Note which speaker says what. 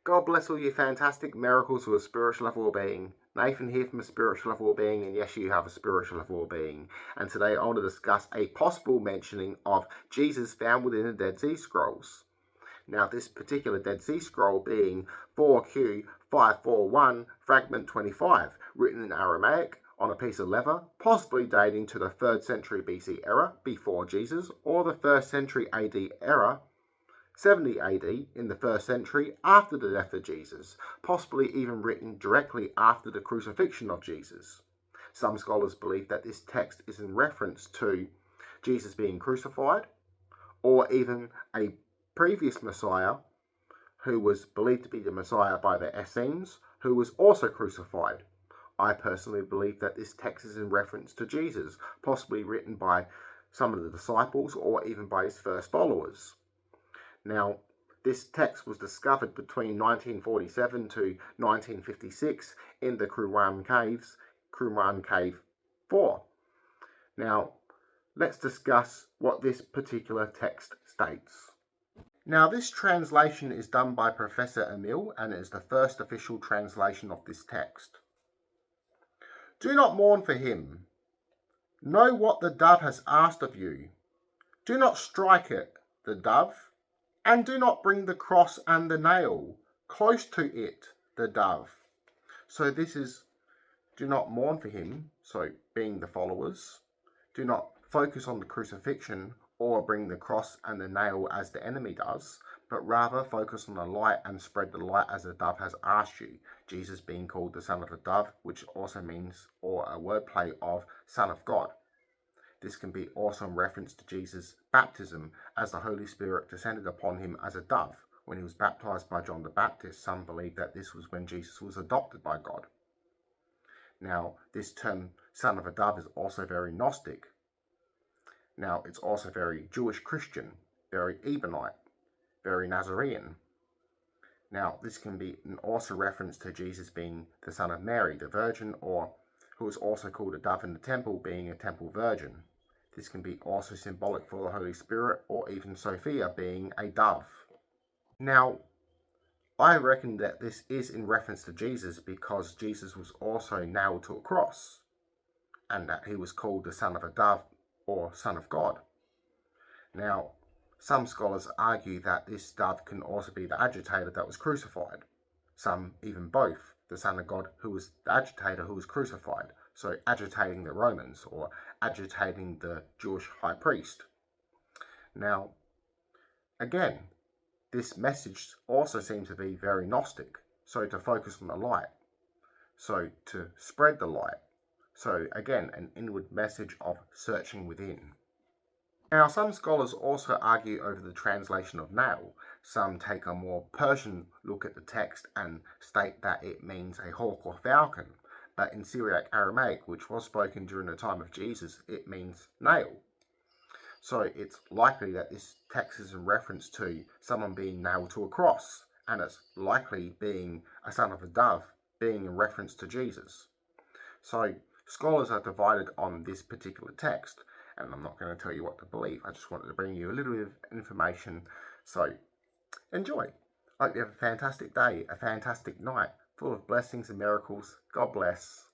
Speaker 1: God bless all you fantastic miracles with a spiritual level of being. Nathan here from a spiritual level of being, and yes, you have a spiritual level of being. And today I want to discuss a possible mentioning of Jesus found within the Dead Sea Scrolls. Now, this particular Dead Sea Scroll being 4Q541, fragment 25, written in Aramaic on a piece of leather, possibly dating to the 3rd century BC era, before Jesus, or the 1st century AD era, 70 AD, in the 1st century after the death of Jesus, possibly even written directly after the crucifixion of Jesus. Some scholars believe that this text is in reference to Jesus being crucified, or even a previous Messiah who was believed to be the Messiah by the Essenes, who was also crucified. I personally believe that this text is in reference to Jesus, possibly written by some of the disciples or even by his first followers. Now, this text was discovered between 1947 to 1956 in the Qumran Caves, Qumran Cave 4. Now, let's discuss what this particular text states. Now, this translation is done by Professor Emil, and it is the first official translation of this text. Do not mourn for him. Know what the dove has asked of you. Do not strike it, the dove, and do not bring the cross and the nail close to it, the dove. So this is, do not mourn for him, so being the followers. Do not focus on the crucifixion or bring the cross and the nail as the enemy does, but rather focus on the light and spread the light as the dove has asked you. Jesus being called the Son of the Dove, which also means, or a wordplay of Son of God. This can be also in reference to Jesus' baptism, as the Holy Spirit descended upon him as a dove. When he was baptized by John the Baptist, some believe that this was when Jesus was adopted by God. Now, this term, son of a dove, is also very Gnostic. Now, it's also very Jewish Christian, very Ebonite, very Nazarene. Now, this can be also reference to Jesus being the son of Mary, the Virgin, or who is also called a dove in the temple, being a temple virgin. This can be also symbolic for the Holy Spirit, or even Sophia being a dove. Now, I reckon that this is in reference to Jesus because Jesus was also nailed to a cross, and that he was called the Son of a Dove, or Son of God. Now, some scholars argue that this dove can also be the agitator that was crucified. Some even both, the Son of God who was the agitator who was crucified, so agitating the Romans or agitating the Jewish high priest. Now, again, this message also seems to be very Gnostic, so to focus on the light, so to spread the light, so again, an inward message of searching within. Now, some scholars also argue over the translation of nail. Some take a more Persian look at the text and state that it means a hawk or falcon, but in Syriac Aramaic, which was spoken during the time of Jesus, it means nail. So it's likely that this text is in reference to someone being nailed to a cross, and it's likely being a son of a dove, being in reference to Jesus. So scholars are divided on this particular text, and I'm not going to tell you what to believe. I just wanted to bring you a little bit of information. So enjoy. I hope you have a fantastic day, a fantastic night, full of blessings and miracles. God bless.